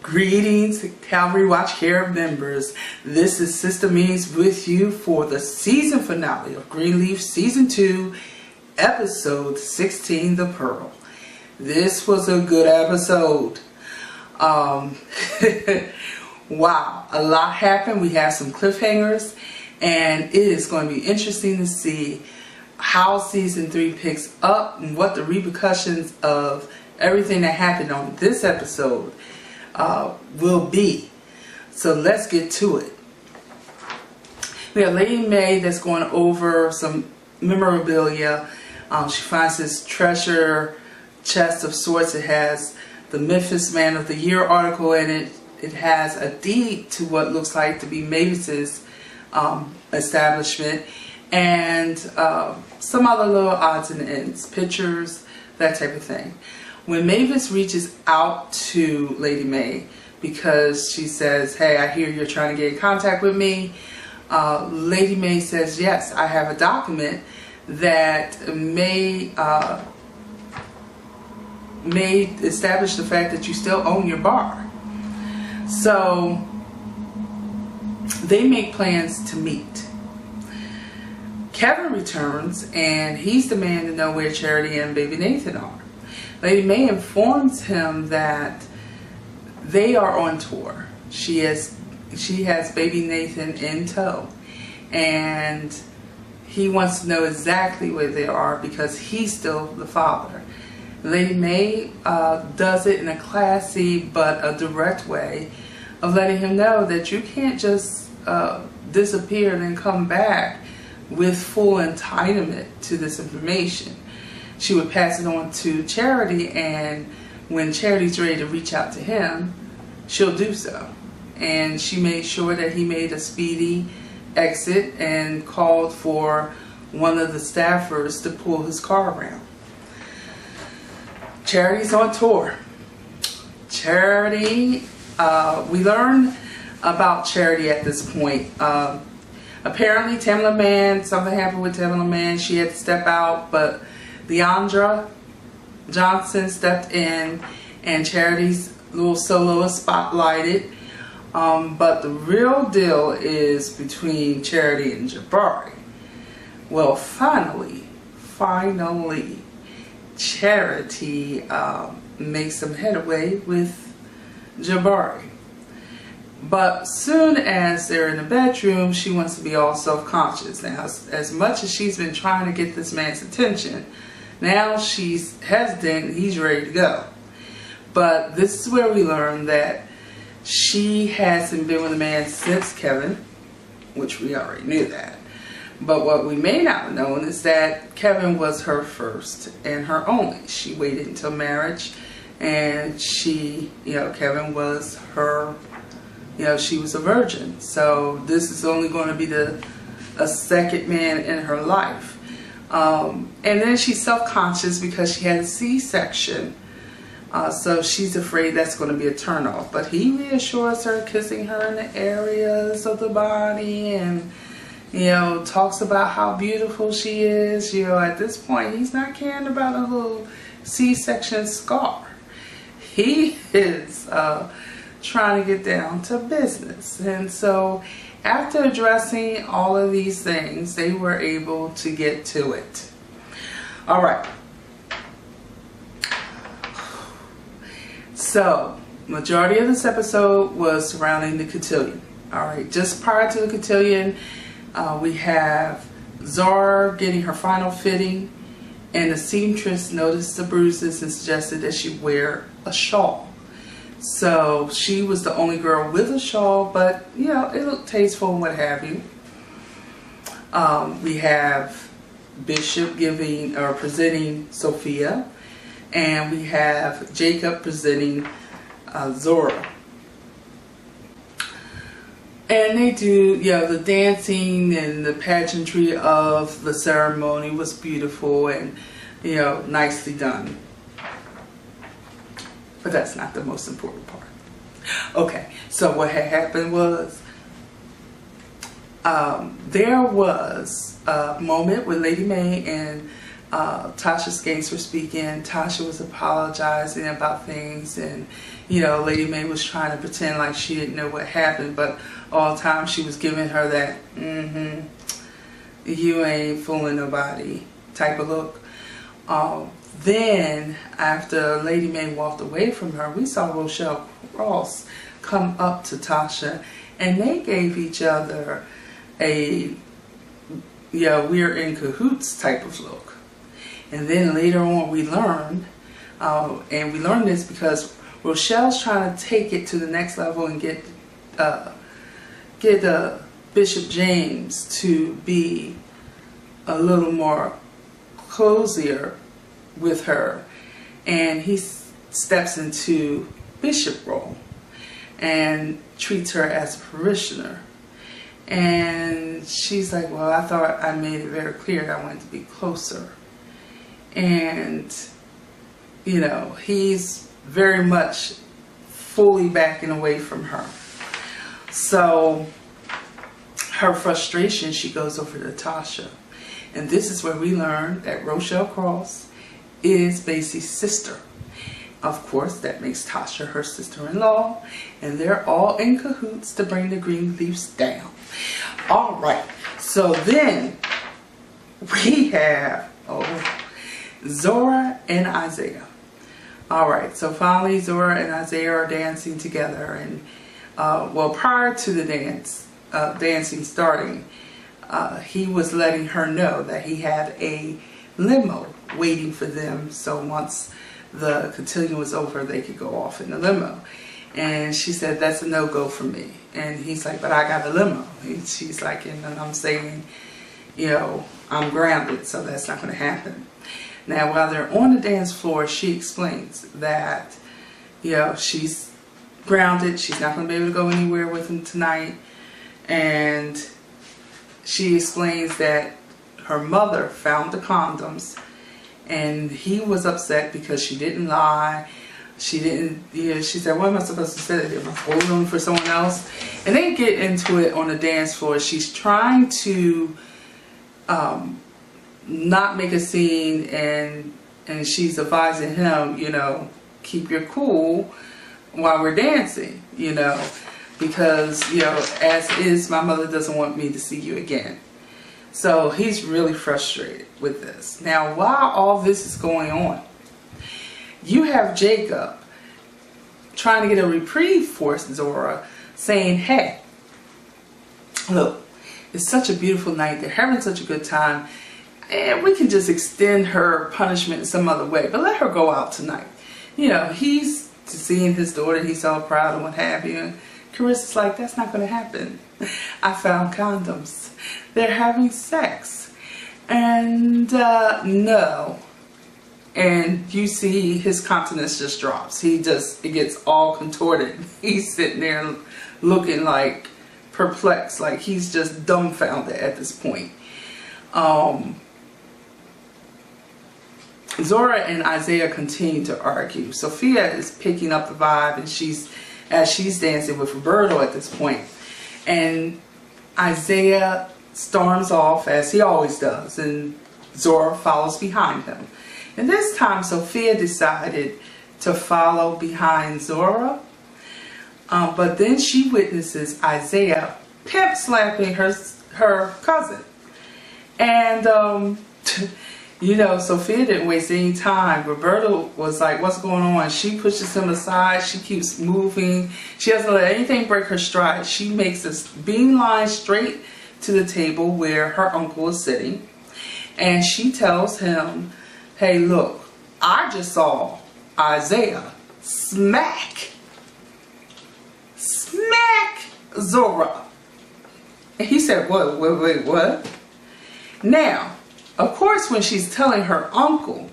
Greetings, Calvary Watch Care members. This is Sister Means with you for the season finale of Greenleaf Season 2, Episode 16, The Pearl. This was a good episode. Wow, a lot happened. We have some cliffhangers, and it is going to be interesting to see how Season 3 picks up and what the repercussions of everything that happened on this episode will be. So let's get to it. We have Lady May that's going over some memorabilia. She finds this treasure chest of sorts. It has the Memphis Man of the Year article in it. It has a deed to what looks like to be Mavis's establishment, and some other little odds and ends, pictures, that type of thing. When Mavis reaches out to Lady May because she says, hey, I hear you're trying to get in contact with me, Lady May says, yes, I have a document that may establish the fact that you still own your bar. So they make plans to meet. Kevin returns, and he's the man to know where Charity and Baby Nathan are. Lady May informs him that they are on tour. She has Baby Nathan in tow, and he wants to know exactly where they are because he's still the father. Lady May does it in a classy but a direct way of letting him know that you can't just disappear and then come back with full entitlement to this information. She would pass it on to Charity, and when Charity's ready to reach out to him, she'll do so. And she made sure that he made a speedy exit and called for one of the staffers to pull his car around. Charity's on tour. Charity, we learn about Charity at this point. Apparently Tamela Mann, something happened with Tamela Mann. She had to step out, but Leandra Johnson stepped in, and Charity's little solo is spotlighted. But the real deal is between Charity and Jabari. Well, finally, Charity makes some headway with Jabari. But soon as they're in the bedroom, she wants to be all self-conscious. Now, as much as she's been trying to get this man's attention, now she's hesitant, he's ready to go. But this is where we learn that she hasn't been with a man since Kevin, which we already knew that. But what we may not have known is that Kevin was her first and her only. She waited until marriage, and Kevin was her, she was a virgin. So this is only going to be a second man in her life. And then she's self-conscious because she had a C-section. So she's afraid that's going to be a turnoff. But he reassures her, kissing her in the areas of the body, and talks about how beautiful she is. At this point, he's not caring about a little C-section scar. He is trying to get down to business. And so after addressing all of these things, they were able to get to it. All right. So, majority of this episode was surrounding the cotillion. All right. Just prior to the cotillion, we have Zora getting her final fitting, and the seamstress noticed the bruises and suggested that she wear a shawl. So she was the only girl with a shawl, but you know, it looked tasteful and what have you. We have Bishop giving or presenting Sophia, and we have Jacob presenting Zora. And they do, you know, the dancing and the pageantry of the ceremony was beautiful and, you know, nicely done. But that's not the most important part. Okay, so what had happened was there was a moment when Lady Mae and Tasha Skanks were speaking. Tasha was apologizing about things, and you know, Lady Mae was trying to pretend like she didn't know what happened, but all the time she was giving her that you ain't fooling nobody type of look. Then after Lady Mae walked away from her, we saw Rochelle Cross come up to Tasha, and they gave each other a, yeah, we're in cahoots type of look. And then later on we learned, and we learned this because Rochelle's trying to take it to the next level and get Bishop James to be a little more cozier with her, and he steps into Bishop role and treats her as a parishioner. And she's like, well, I thought I made it very clear that I wanted to be closer. And you know, he's very much fully backing away from her. So her frustration, she goes over to Tasha. And this is where we learn that Rochelle Cross is Basie's sister. Of course, that makes Tasha her sister-in-law, and they're all in cahoots to bring the Greenleafs down. All right, so then we have Zora and Isaiah. All right, so finally Zora and Isaiah are dancing together, and well, prior to the dancing starting, he was letting her know that he had a limo waiting for them, so once the cotillion was over, they could go off in the limo. And she said, that's a no-go for me. And he's like, but I got a limo. And she's like, and I'm saying, you know, I'm grounded, so that's not going to happen. Now, while they're on the dance floor, she explains that, you know, she's grounded. She's not going to be able to go anywhere with him tonight. And she explains that her mother found the condoms, and he was upset because she didn't lie. She didn't, you know, she said, what am I supposed to say? Am I holding them for someone else? And they get into it on the dance floor. She's trying to not make a scene, and she's advising him, you know, keep your cool while we're dancing, you know, because, you know, as is, my mother doesn't want me to see you again. So he's really frustrated with this. Now, while all this is going on, you have Jacob trying to get a reprieve for Zora, saying, hey, look, it's such a beautiful night. They're having such a good time. And we can just extend her punishment in some other way. But let her go out tonight. You know, he's seeing his daughter. He's all proud and what have you. And Carissa's like, that's not going to happen. I found condoms. They're having sex. And no. And you see his countenance just drops. It gets all contorted. He's sitting there looking like perplexed, like he's just dumbfounded at this point. Zora and Isaiah continue to argue. Sophia is picking up the vibe, and as she's dancing with Roberto at this point. And Isaiah storms off, as he always does, and Zora follows behind him. And this time Sophia decided to follow behind Zora, but then she witnesses Isaiah pimp slapping her cousin. And you know, Sophia didn't waste any time. Roberto was like, what's going on? She pushes him aside. She keeps moving. She doesn't let anything break her stride. She makes this beeline straight to the table where her uncle is sitting. And she tells him, hey, look, I just saw Isaiah smack Zora. And he said, what, wait, what? Now, of course, when she's telling her uncle,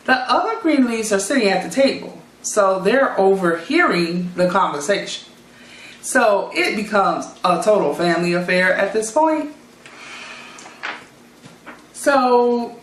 the other Greenleafs are sitting at the table. So they're overhearing the conversation. So it becomes a total family affair at this point. So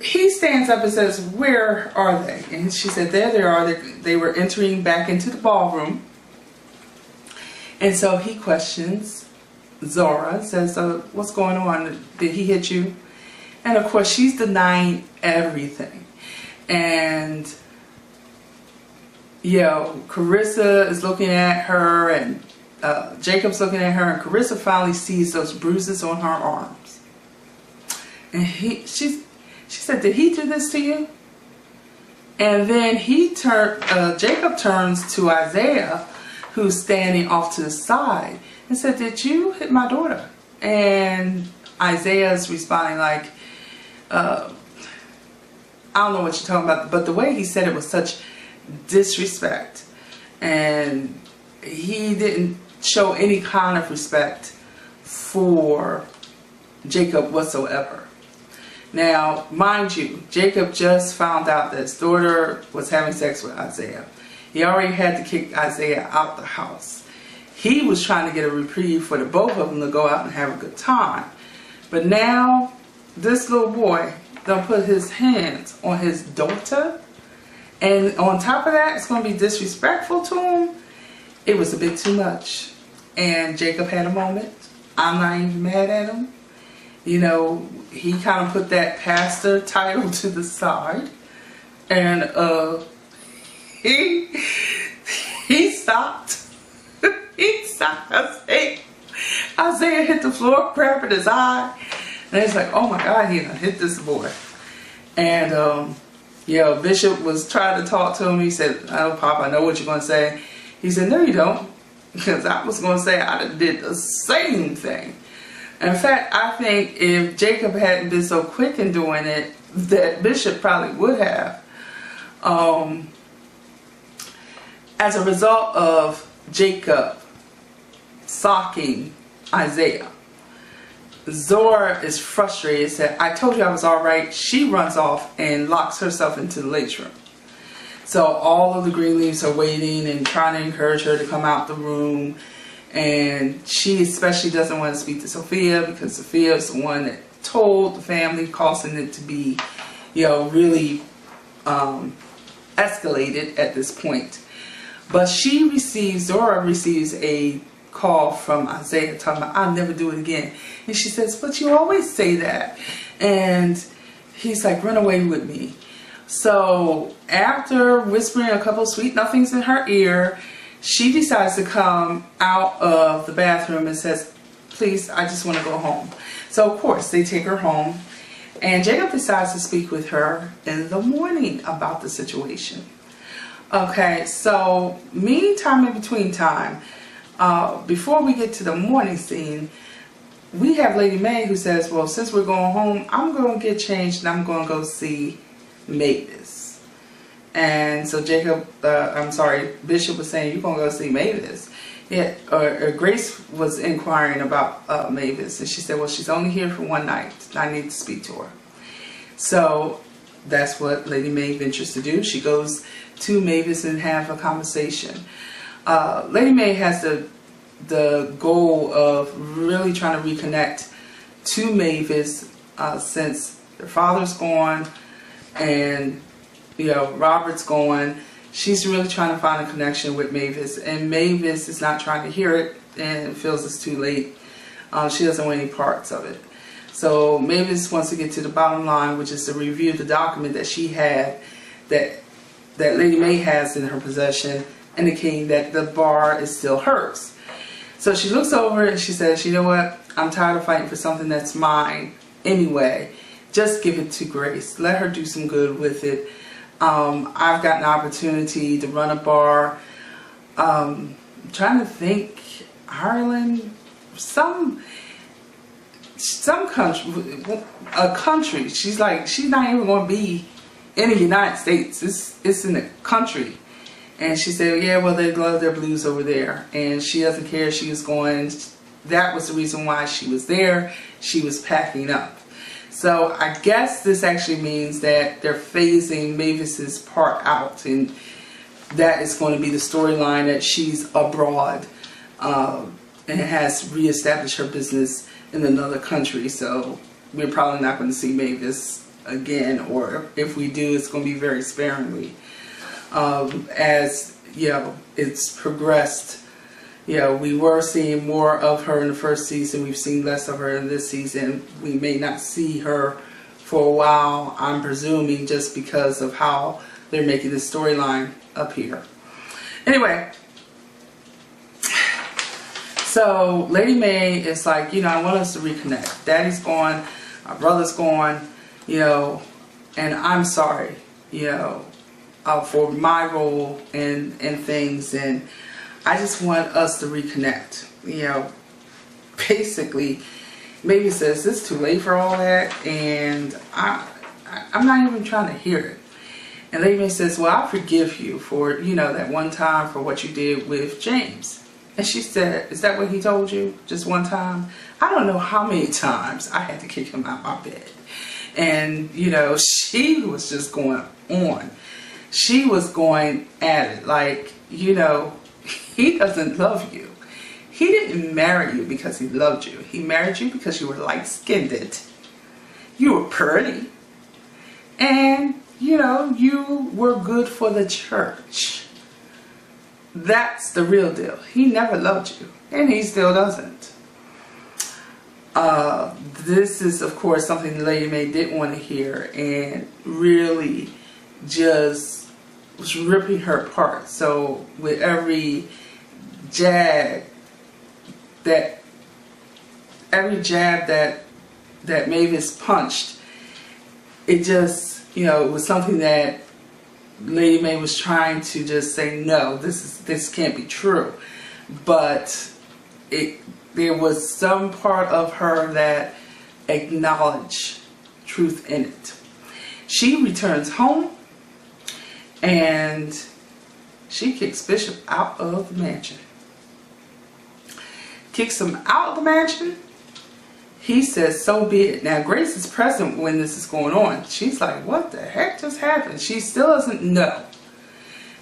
he stands up and says, where are they? And she said, there they are. They were entering back into the ballroom. And so he questions Zora, says, what's going on? Did he hit you? And of course, she's denying everything. And, you know, Carissa is looking at her, and Jacob's looking at her, and Carissa finally sees those bruises on her arms. And she said, did he do this to you? And then Jacob turns to Isaiah, who's standing off to the side, and said, did you hit my daughter? And Isaiah's responding like, I don't know what you're talking about, but the way he said it was such disrespect, and he didn't show any kind of respect for Jacob whatsoever. Now, mind you, Jacob just found out that his daughter was having sex with Isaiah. He already had to kick Isaiah out the house. He was trying to get a reprieve for the both of them to go out and have a good time. But now, this little boy done put his hands on his daughter, and on top of that, it's going to be disrespectful to him. It was a bit too much. And Jacob had a moment. I'm not even mad at him. You know, he kind of put that pastor title to the side, and he stopped. He stopped. Isaiah hit the floor, grabbing his eye, and it's like, oh my God, he done hit this boy. And yeah, Bishop was trying to talk to him. He said, oh, Pop, I know what you're going to say. He said, no, you don't. Because I was going to say I did the same thing. In fact, I think if Jacob hadn't been so quick in doing it, that Bishop probably would have. As a result of Jacob socking Isaiah, Zora is frustrated, said, I told you I was alright. She runs off and locks herself into the ladies' room. So all of the Greenleafs are waiting and trying to encourage her to come out the room. And she especially doesn't want to speak to Sophia, because Sophia is the one that told the family, causing it to be, you know, really escalated at this point. But Zora receives a call from Isaiah talking about, I'll never do it again. And she says, but you always say that. And he's like, run away with me. So after whispering a couple of sweet nothings in her ear, she decides to come out of the bathroom and says, please, I just want to go home. So of course they take her home, and Jacob decides to speak with her in the morning about the situation. Okay, so meantime, in between time, before we get to the morning scene, we have Lady May who says, well, since we're going home, I'm going to get changed and I'm going to go see Mavis. And so Bishop was saying, you're going to go see Mavis. Yeah, or Grace was inquiring about Mavis, and she said, well, she's only here for one night. I need to speak to her. So that's what Lady May ventures to do. She goes to Mavis and have a conversation. Lady May has the goal of really trying to reconnect to Mavis since their father's gone and, you know, Robert's gone. She's really trying to find a connection with Mavis, and Mavis is not trying to hear it and feels it's too late. She doesn't want any parts of it. So Mavis wants to get to the bottom line, which is to review the document that she had, that Lady May has in her possession, indicating that the bar is still hers. So she looks over and she says, you know what, I'm tired of fighting for something that's mine anyway. Just give it to Grace. Let her do some good with it. I've got an opportunity to run a bar. I'm trying to think, Ireland, some country, a country. She's like, she's not even going to be in the United States. It's in a country. And she said, yeah, well, they love their blues over there. And she doesn't care. She was going, that was the reason why she was there. She was packing up. So I guess this actually means that they're phasing Mavis's part out. And that is going to be the storyline, that she's abroad and has reestablished her business in another country. So we're probably not going to see Mavis again. Or if we do, it's going to be very sparingly. As you know, it's progressed. You know, we were seeing more of her in the first season. We've seen less of her in this season. We may not see her for a while, I'm presuming, just because of how they're making the storyline up here. Anyway, so Lady Mae is like, you know, I want us to reconnect. Daddy's gone, our brother's gone, you know, and I'm sorry, you know, for my role in things, and I just want us to reconnect. You know, basically, Mavis says it's too late for all that, and I'm not even trying to hear it. And Lady Mae says, well, I forgive you for, you know, that one time for what you did with James. And she said, is that what he told you? Just one time? I don't know how many times I had to kick him out my bed. And, you know, she was just going on. She was going at it like, you know, he doesn't love you. He didn't marry you because he loved you. He married you because you were light-skinned. You were pretty. And, you know, you were good for the church. That's the real deal. He never loved you. And he still doesn't. This is, of course, something Lady Mae didn't want to hear. And really just was ripping her apart. So with every jab that Mavis punched, it just, you know, it was something that Lady Mae was trying to just say, no, this can't be true. But there was some part of her that acknowledged truth in it. She returns home, and she kicks Bishop out of the mansion. Kicks him out of the mansion. He says, so be it. Now, Grace is present when this is going on. She's like, what the heck just happened? She still doesn't know.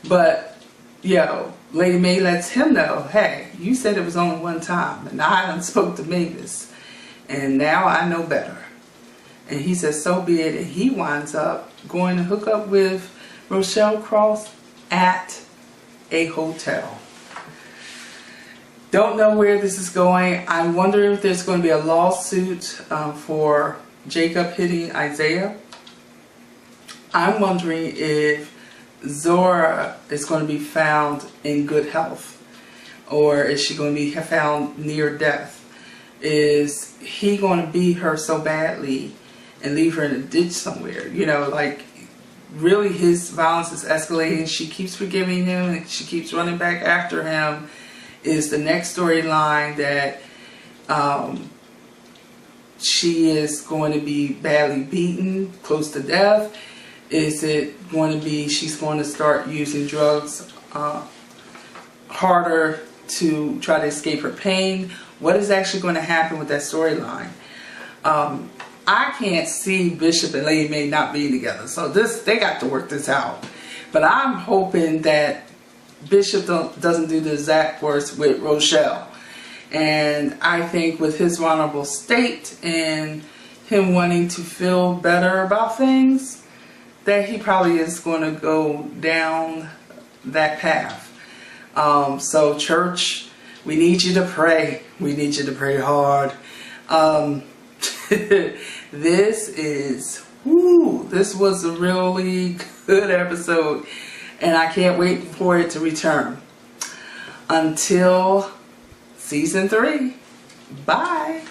But, you know, Lady Mae lets him know, hey, you said it was only one time, and I done spoke to Mavis, and now I know better. And he says, so be it. And he winds up going to hook up with Rochelle Cross at a hotel. Don't know where this is going. I wonder if there's going to be a lawsuit for Jacob hitting Isaiah. I'm wondering if Zora is going to be found in good health, or is she going to be found near death? Is he going to beat her so badly and leave her in a ditch somewhere? You know, like, really his violence is escalating. She keeps forgiving him and she keeps running back after him. Is the next storyline that she is going to be badly beaten, close to death? Is it going to be she's going to start using drugs harder to try to escape her pain? What is actually going to happen with that storyline? I can't see Bishop and Lady Mae not being together. So they got to work this out. But I'm hoping that Bishop doesn't do the exact worst with Rochelle. And I think with his vulnerable state and him wanting to feel better about things, that he probably is going to go down that path. So church, we need you to pray. We need you to pray hard. This was a really good episode, and I can't wait for it to return. Until season 3, bye.